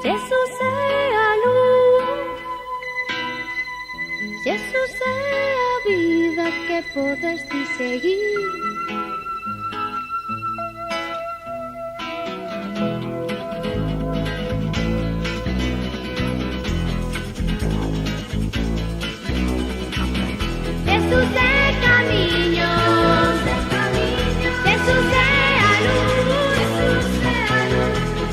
Jesús sea luz, Jesús sea vida que podes ti seguir. Jesús é camiño, Jesús é a luz,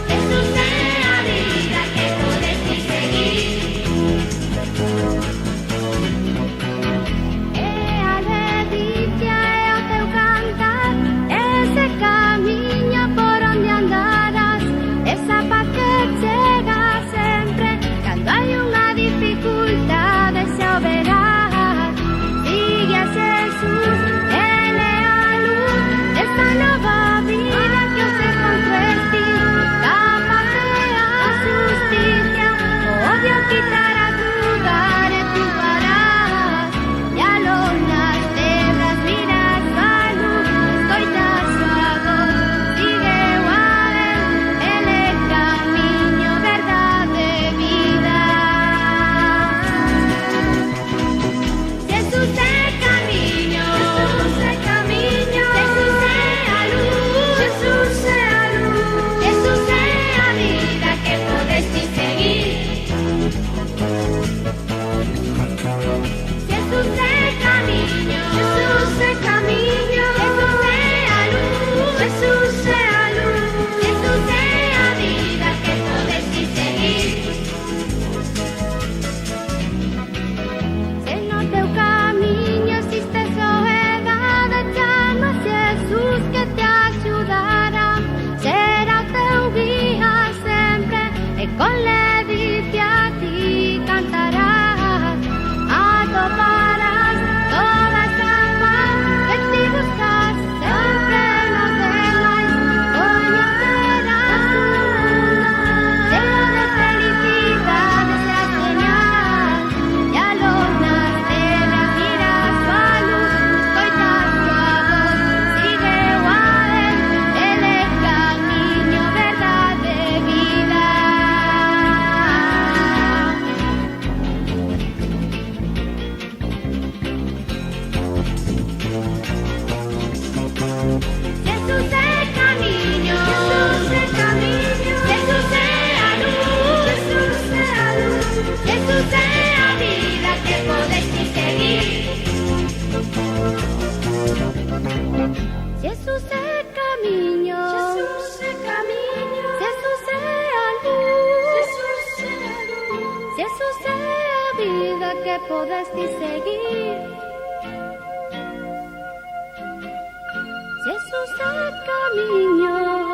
Jesús é a vida que podes ti seguir. É a ledicia, é o teu cantar, ese camiño por onde andarás, esa paz que chega sempre cando hai unha dificultade, xa o verás. Jesús, Él es la luz de esta nueva vida que os encontró en ti, capaz de la justicia, odio quitarás lugar en tu parás, y a los nas terras miras a luz, escoitas sua voz, sigue igual, Él es camino, verdade, vida. Jesús es camino, Jesús es camino, Jesús es a luz, Jesús es a luz, Jesús es a vida que podes ti seguir. Jesús es camino, Jesús es camino, Jesús es a luz, Jesús es a luz, Jesús es a vida que podes ti seguir. Se no teu camiño existe soedade, chama Jesús que te axudará, será o teu guía sempre, e con ledicia a ti cantarás, atoparás toda esa paz que ti buscas sempre nos demais, coñecerás un mundo cheo de felicidade, seas genial, e a los nas terras miras sua luz, escoitas sua voz, sigue igual, Él es camiño, verdade, vida. Jesús es camino, Jesús es camino, Jesús es a luz, Jesús es a luz, Jesús es a vida que podes ti seguir. Jesús es camino, Jesús es camino, Jesús es a luz, Jesús es a luz, Jesús es a vida que podes ti seguir. Jesús es camino.